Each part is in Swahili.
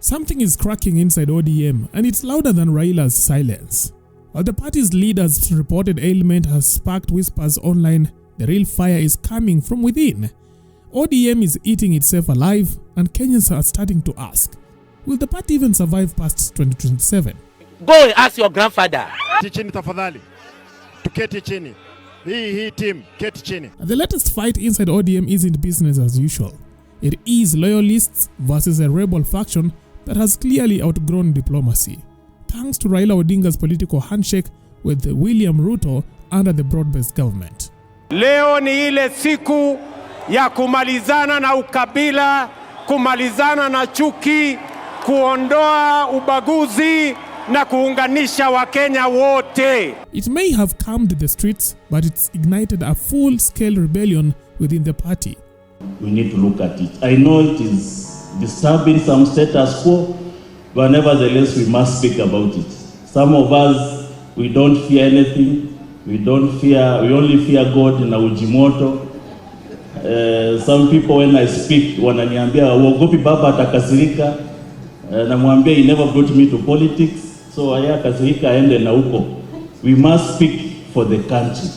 Something is cracking inside ODM, and it's louder than Raila's silence. While the party's leader's reported ailment has sparked whispers online, the real fire is coming from within. ODM is eating itself alive, and Kenyans are starting to ask, will the party even survive past 2027? Go and ask your grandfather. Chini tafadhali. Tuketi chini. Hii team, keti chini. The latest fight inside ODM isn't business as usual. It is loyalists versus a rebel faction that has clearly outgrown diplomacy, thanks to Raila Odinga's political handshake with William Ruto under the broad-based government. Leo ni ile siku ya kumalizana na ukabila, kumalizana na chuki, kuondoa ubaguzi na kuunganisha Wakenya wote. It may have calmed the streets, but it's ignited a full-scale rebellion within the party. We need to look at it. I know it is disturbing some status quo, but nevertheless we must speak about it. Some of us, we don't fear anything. We only fear God na ujimoto. Some people when I speak wananiambia uogopi baba atakasirika. Namwambia he never brought me to politics, so aya kasirika aende na huko. We must speak for the country.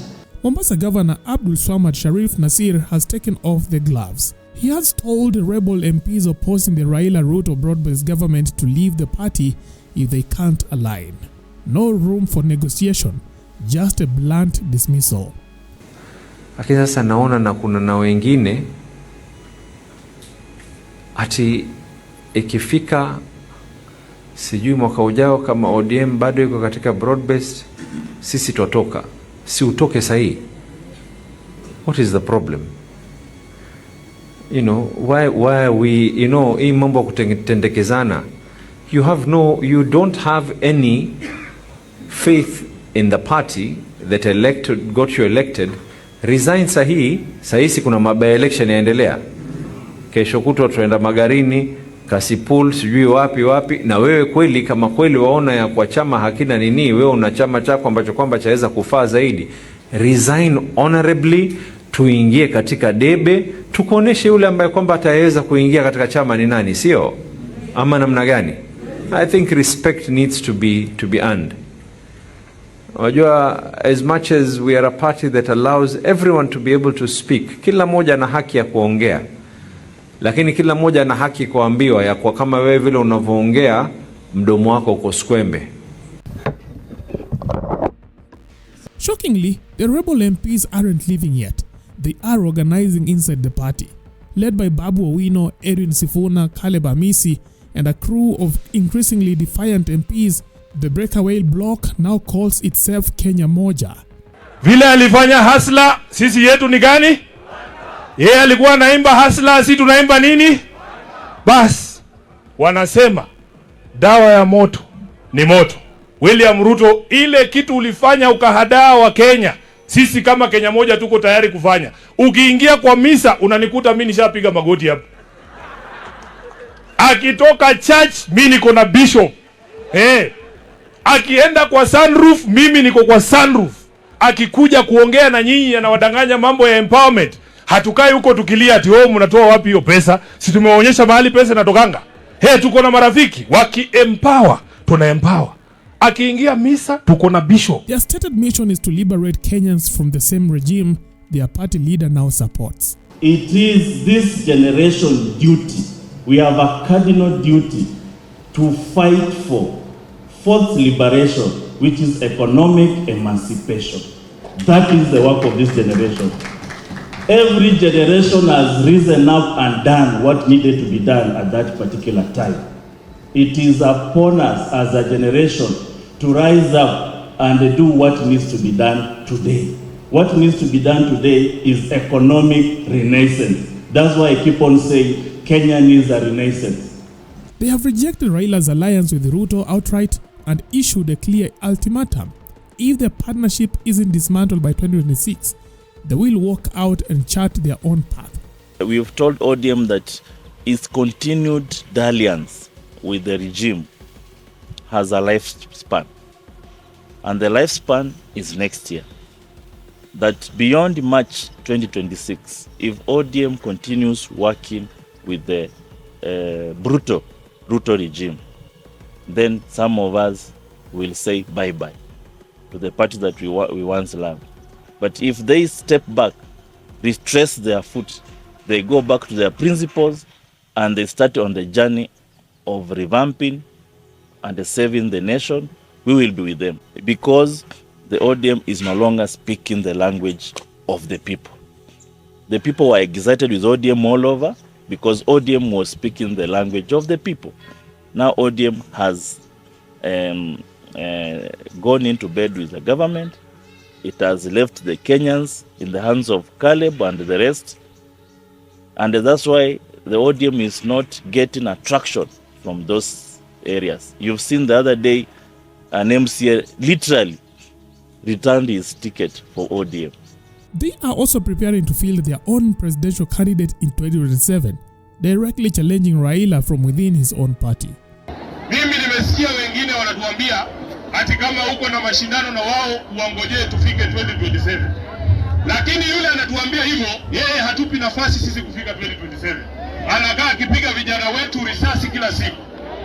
Mombasa Governor Abdul Swamad Sharif Nasir has taken off the gloves. He has told rebel MPs opposing the Raila Ruto broad-based government to leave the party if they can't align. No room for negotiation, just a blunt dismissal. Lakini sasa naona na kuna na wengine ati ikifika sijui mwaka ujao kama ODM bado yuko katika broad-based, sisi tutoka. Si utoke sahi. What is the problem? You know, why are we, you know, hii mambo kutendekezana. You don't have any faith in the party that got you elected. Resign sahi kuna mabaya election yaendelea. Kesho kutwa tuenda Magarini, Kasipul, sijui wapi, na wewe kweli kama kweli waona ya kwa chama hakina nini, wewe una chama chako ambacho kwamba chaweza kufaa zaidi. Resign honorably, tuingie katika debe, tukoneshe yule ambaye kwamba ataweza kuingia katika chama ni nani, sio? Ama namna gani? I think respect needs to be earned. Wajua, as much as we are a party that allows everyone to be able to speak, kila moja na haki ya kuongea. Lakini kila moja na haki kuambiwa ya kwa kama wewe vile unavyoongea mdomo wako uko skwembe. Shockingly, the rebel MPs aren't leaving yet. They are organizing inside the party. Led by Babu Owino, Edwin Sifuna, Caleb Amisi, and a crew of increasingly defiant MPs, the breakaway bloc now calls itself Kenya Moja. Vile alifanya hasla, sisi yetu ni gani? Yeye alikuwa naimba hasla, sisi tunaimba nini? Bas, wanasema dawa ya moto ni moto. William Ruto, ile kitu ulifanya ukahadaa wa Kenya, sisi kama Kenya Moja tuko tayari kufanya. Ukiingia kwa misa unanikuta mimi nishapiga magoti hapa. Akitoka church mimi niko na bishop. Akienda kwa sunroof mimi niko kwa sunroof. Akikuja kuongea na nyinyi anawadanganya mambo ya empowerment. Hatukai huko tukilia ati wao mnatoa wapi hiyo pesa? Si tumewaonyesha mahali pesa inatokanga. Tuko na marafiki waki-empower, tuna-empower. Akiingia misa tuko na bishop. Their stated mission is to liberate Kenyans from the same regime their party leader now supports. It is this generation duty. We have a cardinal duty to fight for fourth liberation, which is economic emancipation. That is the work of this generation. Every generation has risen up and done what needed to be done at that particular time. It is upon us as a generation to rise up and do what needs to be done today. What needs to be done today is economic renaissance. That's why I keep on saying Kenya needs a renaissance. They have rejected Raila's alliance with Ruto outright and issued a clear ultimatum. If the partnership isn't dismantled by 2026, they will walk out and chart their own path. We have told ODM that its continued dalliance with the regime has a lifespan. And the lifespan is next year. That beyond March 2026, if ODM continues working with the brutal Ruto regime, then some of us will say bye-bye to the party that we once loved. But if they step back, retrace their foot, they go back to their principles, and they start on the journey of revamping and saving the nation, we will be with them. Because the ODM is no longer speaking the language of the people. The people were excited with ODM all over because ODM was speaking the language of the people. Now ODM has gone into bed with the government. It has left the Kenyans in the hands of Caleb and the rest. And that's why the ODM is not getting attraction from those areas. You've seen the other day an MCA literally returned his ticket for ODM. They are also preparing to field their own presidential candidate in 2027, directly challenging Raila from within his own party. Mimi nimesikia wengine wanatuambia ati kama uko na mashindano na wao uangojee tufike 2027. Lakini yule anatuambia hivyo, yeye hatupi nafasi sisi kufika 2027. Anakaa akipiga vijana wetu risasi kila siku.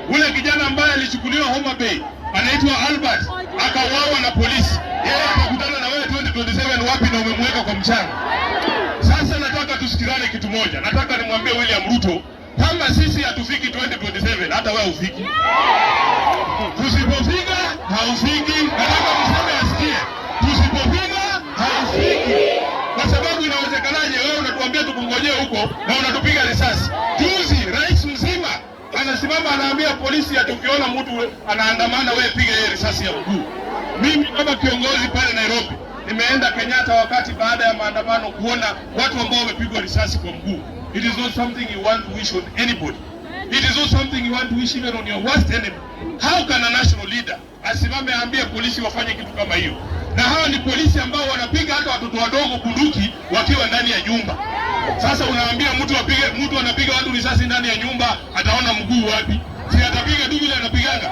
Ule kijana ambaye alichukuliwa Homa Bay, anaitwa Albert, akauawa na polisi. Yeye atakutana na wewe 2027 wapi na umemweka kwa mchanga? Sasa nataka tusikizane kitu moja. Nataka nimwambie William Ruto, kama sisi hatufiki 2027, hata wewe ufiki. Tusipofika, haufiki. Nataka mseme asikie. Tusipofika, haufiki. Kwa sababu inawezekanaje wewe unatuambia tukungojee huko na unatupiga risasi? Juzi rais mzima anasimama anaambia polisi ati ukiona mtu anaandamana wewe piga yeye risasi ya mguu. Mimi kama kiongozi pale Nairobi nimeenda Kenyatta wakati baada ya maandamano kuona watu ambao wamepigwa risasi kwa mguu. It is not something you want to wish on anybody. It is not something you want to wish even on your worst enemy. How can a national leader asimame aambie polisi wafanye kitu kama hiyo? Na hawa ni polisi ambao wanapiga hata watoto wadogo bunduki wakiwa ndani ya nyumba. Sasa unaambia mtu anapiga watu risasi ndani ya nyumba, ataona mguu wapi? Si atapiga tu vile anapiganga.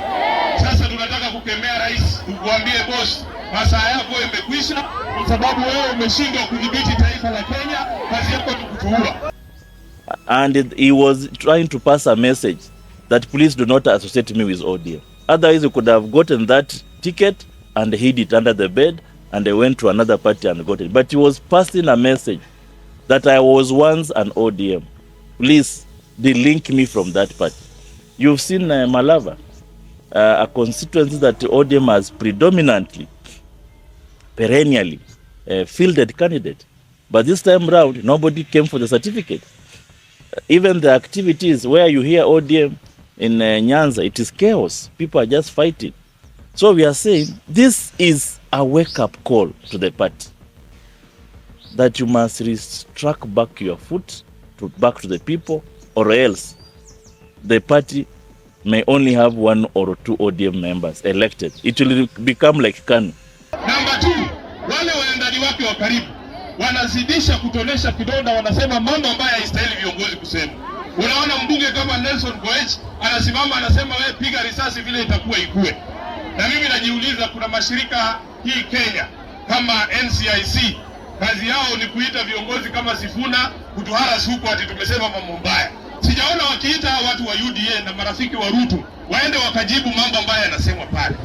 Sasa tunataka kukemea rais, tukuambie boss, masaa yako imekwisha kwa sababu wewe umeshindwa kudhibiti taifa la Kenya, kazi yako ni kutuua. And he was trying to pass a message that please do not associate me with ODM. Otherwise, he could have gotten that ticket and hid it under the bed and they went to another party and got it. But he was passing a message that I was once an ODM. Please delink me from that party. You've seen Malava, a constituency that ODM has predominantly, perennially fielded candidate. But this time round, nobody came for the certificate. Even the activities where you hear ODM in Nyanza, it is chaos. People are just fighting. So we are saying this is a wake-up call to the party that you must retrack back your foot back to the people, or else the party may only have 1 or 2 ODM members elected. It will become like KANU. Number 2, wale waendani wake wa karibu wanazidisha kutonesha kidonda, wanasema mambo ambayo haistahili viongozi kusema. Unaona mbunge kama Nelson Koech anasimama anasema wewe piga risasi vile itakuwa ikue. Na mimi najiuliza, kuna mashirika hii Kenya kama NCIC kazi yao ni kuita viongozi kama Sifuna kutuharas huko ati tumesema mambo mbaya. Sijaona wakiita watu wa UDA na marafiki wa Ruto waende wakajibu mambo ambayo yanasemwa pale.